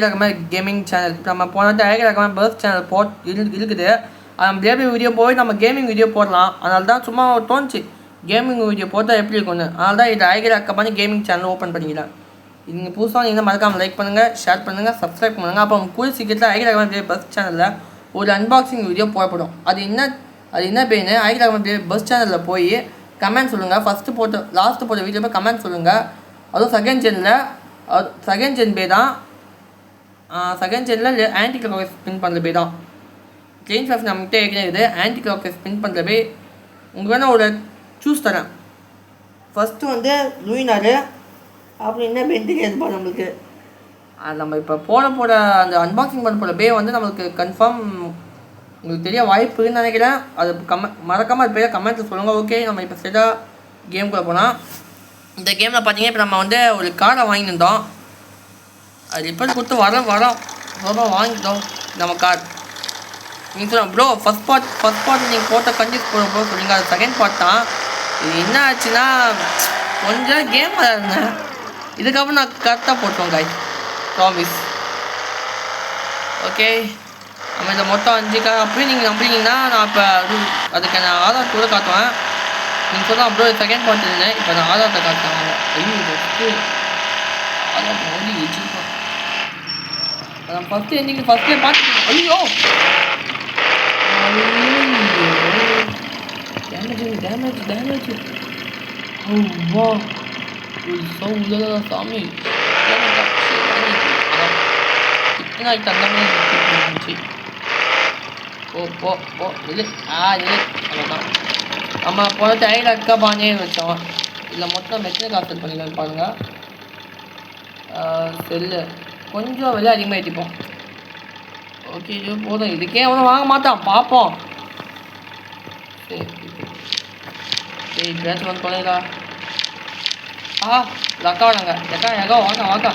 ரகமாக gaming channel நம்ம போனால் ID ரகமாக purse channel இருக்குது. நம்ம பிளேபிள் வீடியோ போய் நம்ம கேமிங் வீடியோ போடலாம். அதனால தான் சும்மா தோணுச்சு கேமிங் வீடியோ போட்டால் எப்படி இருக்கும்னு. அதனால தான் இது ஐடி ரகமாக கேமிங் சேனல் ஓப்பன் பண்ணிக்கலாம். நீங்கள் புதுசாக நீங்கள் மறக்காமல் லைக் பண்ணுங்கள், ஷேர் பண்ணுங்கள், சப்ஸ்கிரைப் பண்ணுங்கள். அப்போ கூடிய சீக்கிரத்தில் ஐடி ரகமாக பஸ் சேனலில் ஒரு அன்பாக்சிங் வீடியோ போடப்படும். அது என்ன பேருன்னு ஐடி ரகமாக பஸ் சேனலில் போய் கமெண்ட் சொல்லுங்கள். லாஸ்ட்டு போட்ட வீடியோ போய் கமெண்ட் சொல்லுங்கள். அதுவும் செகண்ட் ஜென் பே தான். செகண்ட் ஜெனில் ஆன்டி கிளாக் ஸ்பின் பண்ணுற பே தான். சேஞ்ச் ஆஃப் நம்மகிட்ட ஏற்கனவே இருக்குது. ஆன்டி கிளாக் ஸ்பின் பண்ணுற பே உங்களுக்கு வேணால் ஒரு சூஸ் தரேன். ஃபஸ்ட்டு வந்து லூயினாரு, அப்புறம் என்ன பேன்னு தெரியாதுப்பா நம்மளுக்கு. அது நம்ம இப்போ போட அந்த அன்பாக்சிங் பண்ண போகிற பே வந்து நம்மளுக்கு கன்ஃபார்ம் உங்களுக்கு தெரிய வாய்ப்பு இருக்குன்னு நினைக்கிறேன். அது மறக்காமல் அது பேர் கமெண்ட்டில் சொல்லுங்கள். ஓகே, நம்ம இப்போ ஸ்ட்ரெயிட்டாக கேமுக்குள்ளே போனால் இந்த கேமில் பார்த்தீங்கன்னா இப்போ நம்ம வந்து ஒரு காரை வாங்கியிருந்தோம். அது ரிப்பேர் கொடுத்து வரோம் ரொம்ப வாங்கிட்டோம் நம்ம கார். நீங்கள் சொல்லுங்கள் ப்ரோ ஃபஸ்ட் பார்ட் நீங்கள் போட்ட கண்டிஸ் போகிற ப்ரோ சொல்லுங்கள். அது செகண்ட் பார்ட் தான். இது என்ன ஆச்சுன்னா கொஞ்சம் கேம் விளையாடுங்க. இதுக்கப்புறம் நான் கரெக்டாக போட்டோம் காய் ப்ராமிஸ். ஓகே, நம்ம இந்த மொத்தம் 5 கார் அப்படியே நீங்கள் நம்புறீங்கன்னா நான் இப்போ அதுக்கு நான் ஆதார் கூட காட்டுவேன். நீங்கள் சொன்னால் ப்ரோ செகண்ட் பார்ட் இருந்தேன், இப்போ நான் ஆதாரத்தை காட்டுவேன். ஃபஸ்ட்டு ஆதார் வந்து வச்சுருக்கோம். நான் ஃபஸ்ட்டே பார்த்துக்கோங்க. ஐயோ டேமேஜ் வா உள்ளதா சாமி. இத்தனை ஆகிட்டு அந்த மாதிரி இருந்துச்சு. ஓ இது அவ்வளோதான். நம்ம போன ஐடியா பானே வச்சோம். இதில் மொத்தம் மெத்தனை காசு பண்ணிக்கலாம் பாருங்கள். செல்லு கொஞ்சம் விலை அதிகமாக ஏற்றிப்போம். ஓகே, இது போதும். இதுக்கே அவனும் வாங்க மாட்டான், பார்ப்போம். சரி பேச்சு வந்து தொலைதா. அக்கா வாங்க வாங்க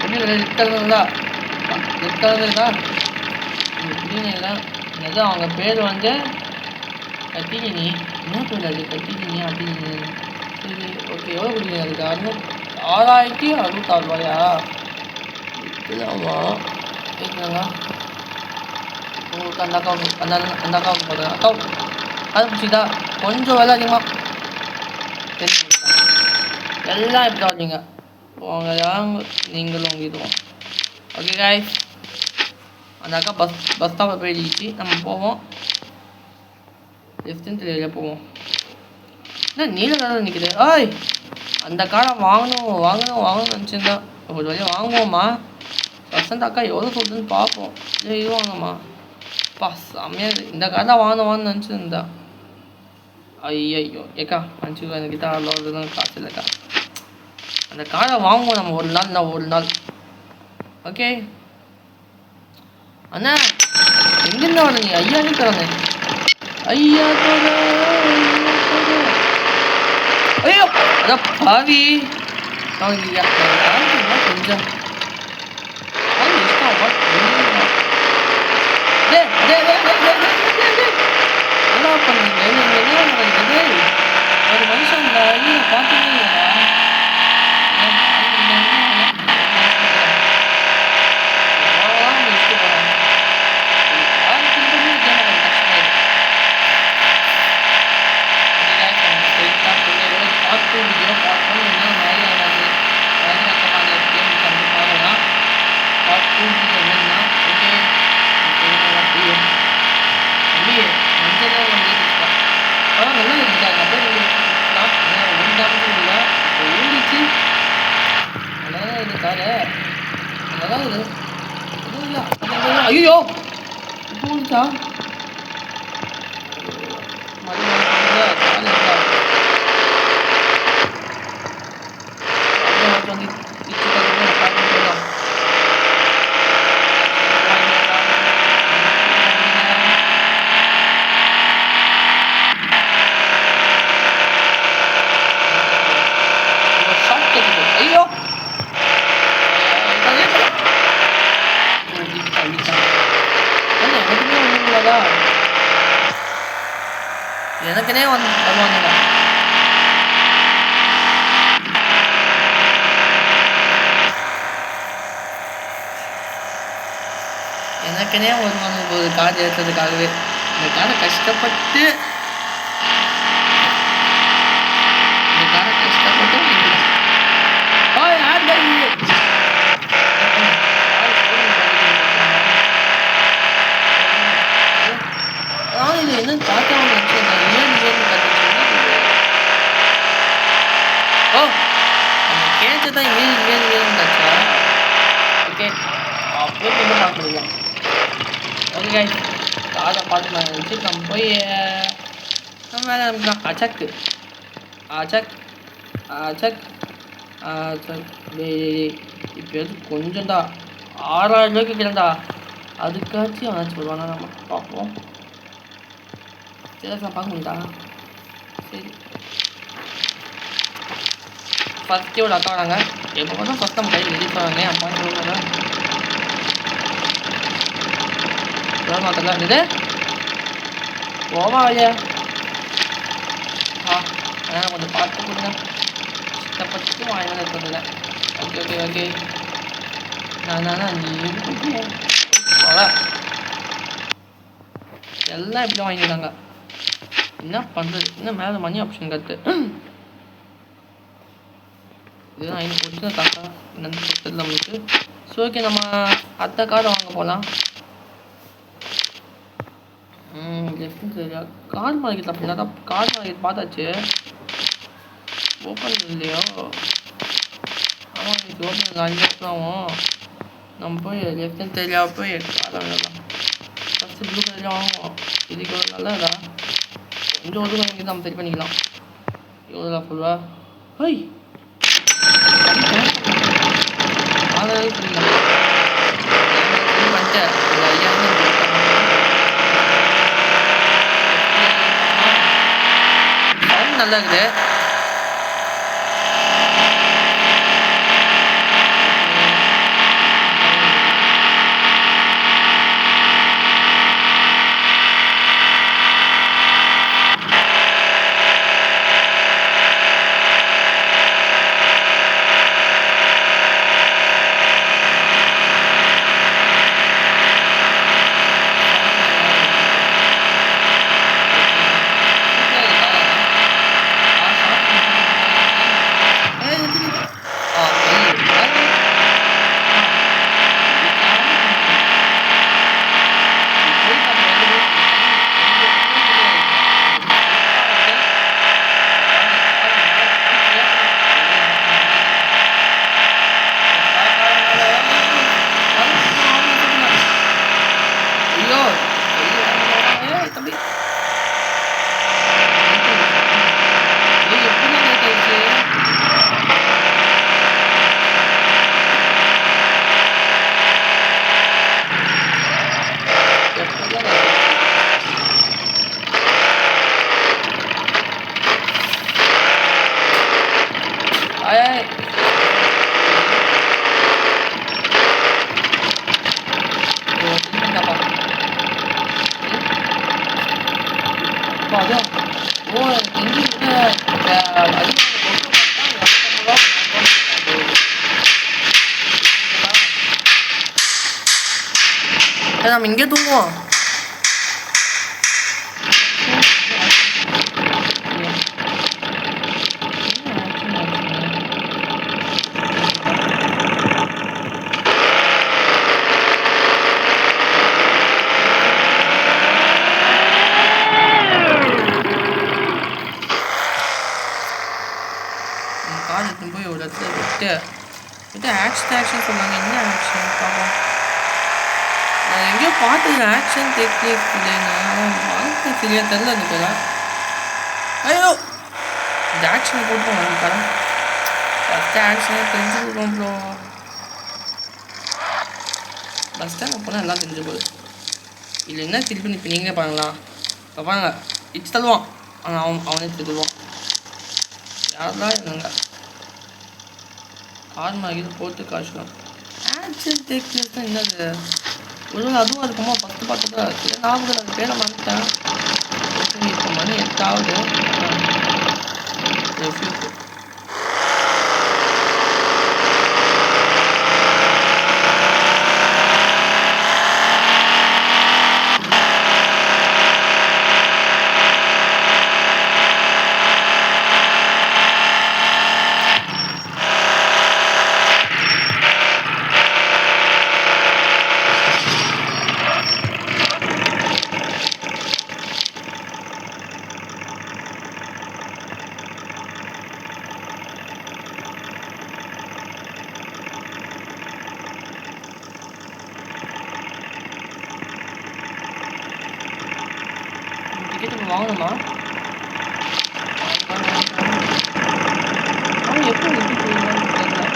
எப்படி இருக்கிறதுங்களா புரியல. எதோ அவங்க பேர் வந்து கட்டிக்கினி. என்ன பேர் அது? கட்டிக்கினி அப்படின்னு. சரி ஓகே, எவ்வளோ கொடுக்குறீங்க அதுக்கு? 6,066 ரூபாயா? ஆமாம் கேட்குறாங்க. உங்களுக்கு அந்த அக்காவுக்கு போடுறேன். அது பிடிச்சிதா? கொஞ்சம் வேலை அதிகமாக எல்லாம் இப்படி வந்தீங்க உங்க நீங்களும் உங்கள் இதுவும். ஓகே காய்ஸ், அந்த அக்கா பஸ் ஸ்டாப்பில் போயிடுச்சு. நம்ம போவோம், லெஃப்ட் ஏரியா போவோம். என்ன நீல கலர் நிற்குது? அந்த காரை வாங்கணும் நினச்சிருந்தேன். ஒரு வழியாக வாங்குவோம்மா. வசந்த் அக்கா எவ்வளோ சொல்லுதுன்னு பார்ப்போம். இது வாங்கம்மா. செம்மையாக இந்த கார் தான் வாங்கணும்னு நினச்சிருந்தேன். ஐயோ ஏக்கா அனுப்பிச்சுக்கோ, என்கிட்ட அவ்வளோ காசு இல்லைக்கா. அந்த காரை வாங்குவோம் நம்ம ஒரு நாள். ஓகே அண்ணா, எங்கேருந்து வர நீ? ஐயானே தரானே. ஐயோ அதான் பாவி. கொஞ்சம் என்ன பண்ணுறீங்க? நீங்கள் என்ன பண்ணுறது? ஒரு மனுஷன் இந்த ஐயோ பார்த்தீங்கன்னா ஐயோ பூச்சா ஐயோ எனக்குனே வருவாங்க. எனக்குனே ஒரு கார் ஏற்றுறதுக்காகவே இந்த காரை கஷ்டப்பட்டு இது என்னன்னு பார்க்காம நினச்சேன் ஓ அந்த கேட்டு தான் ஏழுந்தாச்சா ஓகே அப்படியே கொஞ்சம் பார்க்க முடியும் ஓகே காரை பார்த்து நான் நினச்சி நம்ம போய் நம்ம வேலை இருக்கலாம் அச்சக் அச்சக் அச்சக் அச்சக் இப்போ கொஞ்சம் தான் 6000 ரூபாய்க்கு கிடந்தா அதுக்காச்சும் அவன் சொல்லுவானா நம்ம பார்ப்போம் சரி நான் பார்க்க முடியா சரி ஃபஸ்ட்டே ஒரு அக்கா வராங்க எப்போ பார்த்தா ஃபஸ்ட் நம்ம கையில் எழுதி போகிறாங்க என் பாட்டு சொல்லுவாங்க மாத்தலாம் இது போவா இல்லையா கொஞ்சம் பார்த்து கொடுங்க இஷ்டப்பட்டு வாங்கினா இருக்கிறதில்ல ஓகே ஓகே ஓகே நீ எல்லாம் இப்படி வாங்கிக்கிறாங்க என்ன பண்ணுறது இன்னும் மேலே மணி ஆப்ஷன் கற்று இதுதான் ஐநூறு ஒரிஜினல் காசா என்னன்னு கொடுத்தது நம்மளுக்கு ஸோ ஓகே நம்ம அடுத்த காரை வாங்க போகலாம் சரியா கார் மார்க்கெட் அப்படின்னா தான் கார் மார்க்கெட் பார்த்தாச்சு ஓப்பன் இல்லையோ ஆமாம் இது ஓப்பன் 5 நிமிஷம் ஆகும் நம்ம போய் லெஃப்ட் தெரியாமல் போய் காரை வாங்கலாம் ஃபஸ்ட்டு ப்ளூ கலர்லேயே வாங்குவோம் இதுக்கு ஒரு நல்லதா கொஞ்சம் ஒரு வாங்கி நம்ம சரி பண்ணிக்கலாம் எவ்வளோதான் ஃபுல்லா ஹை ஆதாரம் பண்ணிக்கலாம் பண்ணிட்டேன் சவுண்ட் நல்லா இருக்குது நம்ம இங்கே தூங்குவோம் காலேஜ் போய் ஒரு இடத்துல விட்டு ஆக்ஷன் சொன்னாங்க என்ன ஆக்ஷன் பார்ப்போம் நான் எங்கேயோ பார்த்தது ஆக்ஷன் டெக்னிக் இல்லைங்க வாழ்க்கை சரியாக தெரில நிற்கலாம் ஐயோ இந்த ஆக்ஷன் போட்டுருவோம் நினைக்கிறேன் ஃபஸ்ட்டு ஆக்ஷனே தெரிஞ்சுக்கிறோம் ப்ரோ பஸ் ஸ்டாண்ட் போனால் எல்லாம் தெரிஞ்சு போகுது இல்லை என்ன திருப்பி இப்போ நீங்களே பாருங்களா இப்போ பாருங்க இச்சு தள்ளுவான் ஆனால் அவனே தள்ளுவான் யாரெல்லாம் என்னங்க கார் மாதிரி போட்டு காசுலாம் ஆக்ஷன் டெக்னிக் தான் என்னது ஒரு அதுவும் இருக்குமா ஃபஸ்ட்டு பார்த்து தான் இருக்குது ஞாபகம் அது பேரை மறந்துட்டேன் இப்போ மணி 8 ஆகுது வாங்கணுமா? எப்படி விட்டு போயிடலாம்னு தெரியல.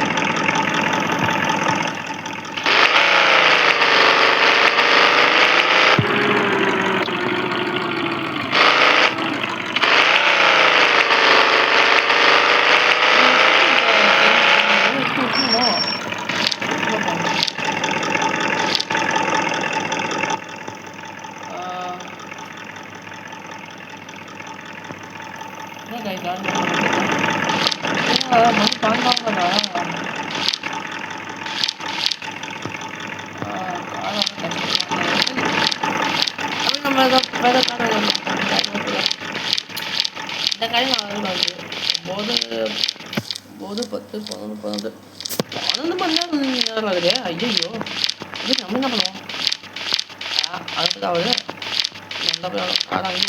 இந்த காய் போது 10 11 மணி நேரம் ஆகுது. ஐயோ இது நம்ம என்ன பண்ணுவோம்? அதுக்கு அவரு நல்ல காரை அங்கே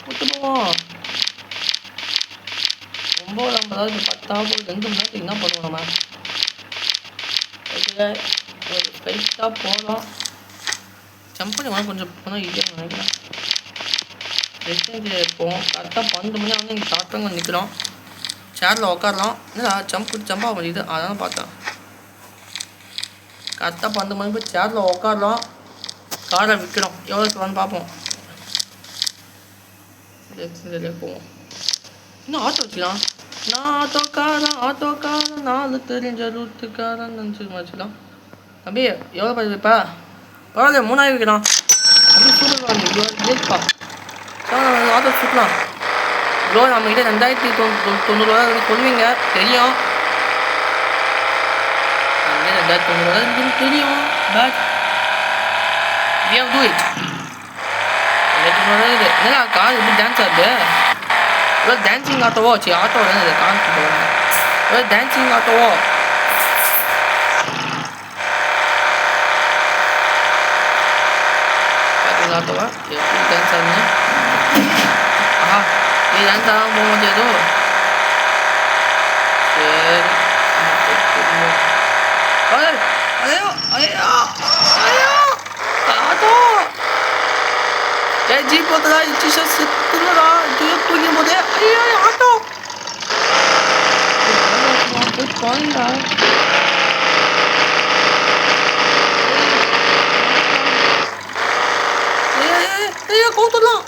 விட்டு போவோம். 9:50 10 2 மணி நேரத்துக்கு என்ன பண்ணுவோம் நம்ம? ஓகே ஒரு ஸ்ட்ரைட்டாக போகலாம். ஜம்ப் பண்ணி வேணால் கொஞ்சம் போனால் ஈஸியாக நினைக்கிறேன். டெஸ்டினேஷன் போவோம். கரெக்டாக 12 மணி வந்து இங்கே ஷார்ட்டாக நிற்கிறோம். சேரில் உட்காரலாம். இல்லை ஜம்பாக முடியுது, அதான் பார்த்தேன். கரெக்டாக 12 மணி போய் சேரில் உட்காரலாம். காரை விற்கிறோம். எவ்வளோ இருக்குன்னு பார்ப்போம். போவோம். இன்னும் ஆட்டோ வச்சுக்கலாம். நான் ஆட்டோக்காரன் 4 தெரிஞ்ச ரூட்டுக்காரன் வச்சுக்கலாம். தம்பி எவ்வளோ பார்த்து வைப்பா? பரவாயில்ல 3000 வைக்கலாம். அப்படி சூப்பர்ப்பா. ஆட்டோ சுற்றலாம். ப்ரோ நம்மகிட்ட 2090 சொல்லுவீங்க தெரியும். 2090 தெரியும். But we have to do it. என்னடா கார் எப்படி டான்ஸ் ஆகுது? ஏதோ டான்ஸிங் ஆட்டோவோ சரி ஆட்டோ இது காமிச்சிட்டு வாங்க. ஏதோ டான்ஸிங் ஆட்டோவோ பார்த்தீங்களா? ஆட்டோவா எப்படி டான்ஸ் ஆகுதுன்னு? நீ டான்ஸ் ஆகாமல் போக முடியாதோ? சரி ஐயோ ஐயோ ஐயோ ஆட்டோ ஜீப் போத்ததா செத்துலடா தூக்கும் போதே. ஐயோ ஆட்டோ போயிடா. ஐயோ கவுத்துடலாம்.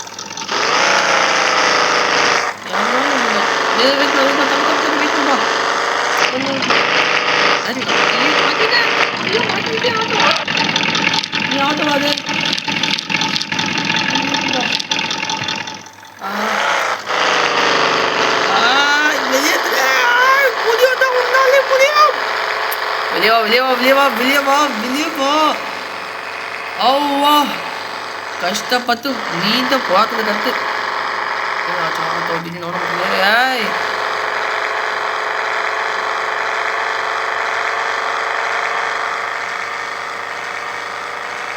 ஆட்டோ அது வெளியே போ. அவ்வா கஷ்டப்பட்டு நீண்ட போராட்டத்தை கற்று நோட முடியாது.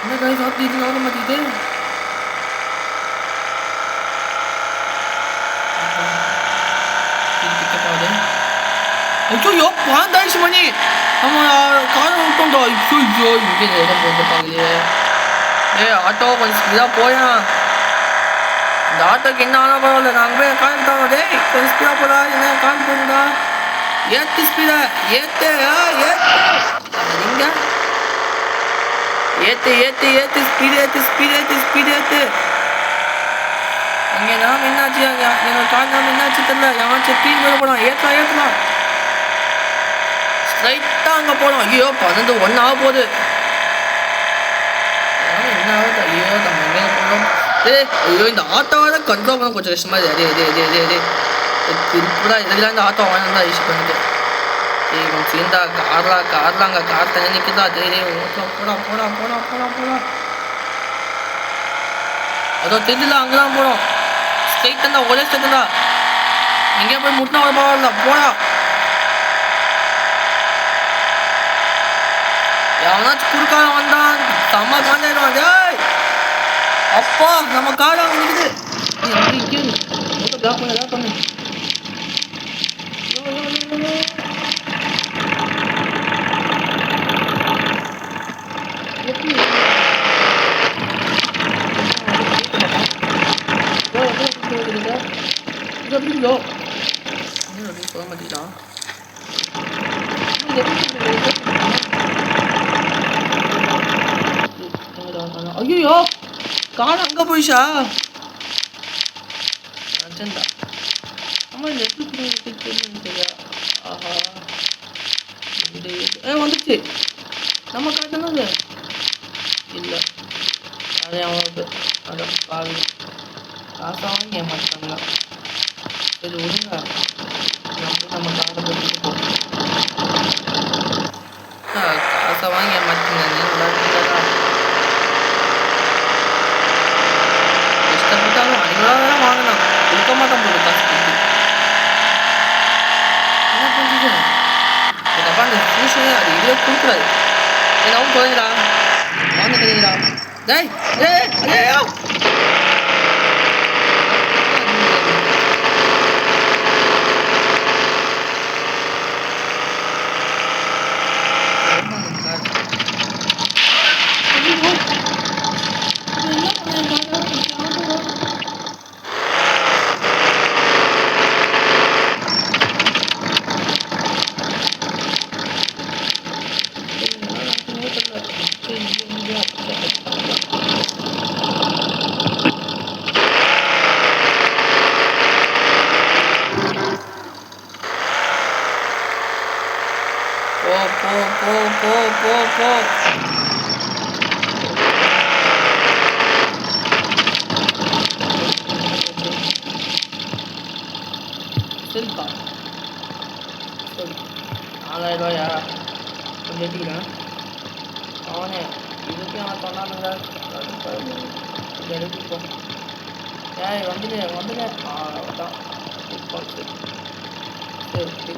என்ன கை சாப்பிட்டு நோட மாட்டேங்குது. ஐயோ 12 மணி நம்ம காரை விட்டோம்டா. ஐயோ இங்கே நேரம் போட்டுப்பாங்களே. ஆட்டோ கொஞ்சம் ஸ்பீடாக போயா. இந்த ஆட்டோக்கு என்ன ஆனால் பரவாயில்ல. நாங்கள் போய் காமிட்டாங்க. டேய் கொஞ்சம் ஸ்பீடாக போடா. என்ன காமிப்பா ஏற்று ஸ்பீடா ஏற்று ஏற்று ஸ்பீடு. அங்கே நாம் என்னாச்சு? என்னோட கார் நாம் என்னாச்சு தெரியல. எவனாச்சும் தீன் மேலே போகலாம். ஏற்றலாம் ஸ்ட்ரைட்டாக அங்கே போகலாம். ஐயோ 12 ஆக போகுது. என்ன ஆகுது? ஐயோ நம்ம எங்கே போகலாம்? ஐயோ இந்த ஆட்டோவை கண்ட்ரோல் பண்ண கொஞ்சம் கஷ்டமாக இருக்குது. திருப்பூரா இதெல்லாம் இந்த ஆட்டோ வாங்கினா யூஸ் பண்ணிட்டு கொஞ்சம் சேர்ந்தா கார்லாம் அங்கே கார் தண்ணி நிற்குதா? போடா. அதோ தெரியல அங்கெல்லாம் போகிறோம். ஸ்ட்ரைட் தந்தா ஒரே ஸ்ட்ரைட் தந்தா எங்கேயா போய் முட்டினா ஒரு பரவாயில்ல. போடா எவனாச்சும் குறுக்கால வந்தான் செம்ம காண்டாயிடுவான். டேய் அப்பா நம்ம கார் அங்கே நிற்குது. பிளாக் பண்ணு அப்படிங்களோ என்ன அப்படின்னு சொல்ல மாட்டேங்கிறான். ஐயோ கால் அங்கே போயிச்சா அர்ஜென்டா. ஆமாம் இது எப்படி தெரியா. ஆஹா வந்துச்சு நம்ம காட்டுனா அது இல்லை. அதே அவனுக்கு அதை கால் காசை வாங்கி ஏமாட்டாங்க. சரி விடுங்க நம்ம காரை பற்றிட்டு போ. காசை வாங்கி ஏமாட்டீங்க. இஷ்டப்பட்டாலும் 5,000 வாங்கினான் கொடுக்க மாட்டான் போது காசு கொடுத்து. என்ன பண்ணுறது இதுக்கப்புறம் அந்த டியூஷனே அது இதே கொடுக்குறாரு. ஏன்னாவும் போயிடா வாங்க தெரியுங்களா. டேய் ஐயோ போ சரிப்பா சரி 4,000 ரூபாயா கொஞ்சம் எடுத்துக்கிறேன். அவனே இதுக்கு அவன் சொன்னானுங்க எடுத்துப்போம். ஏய் வந்துடு அவ்வளோதான் சரி சரி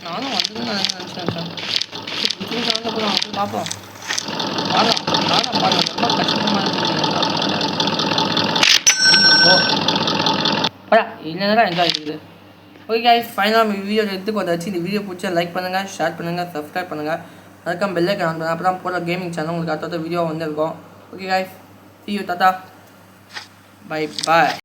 நானும் வந்துன்னு நினச்சேன். பார்ப்போம் பாடலாம் ரொம்ப கஷ்டமாக இல்லைன்னா என்ஜாய் இருக்குது. ஓகே கைஸ் ஃபைனலாக வீடியோ எடுத்துக்கு வந்தாச்சு. இந்த வீடியோ பிடிச்சா லைக் பண்ணுங்கள், ஷேர் பண்ணுங்கள், சப்ஸ்கிரைப் பண்ணுங்கள். அதுக்காக பெல் ஐக்கான் ஆன் பண்ணுங்கள். அப்போ தான் போடுற கேமிங் சேனல் உங்களுக்கு அடுத்த வீடியோ வந்துருக்கும். Okay guys see you, tata, bye bye.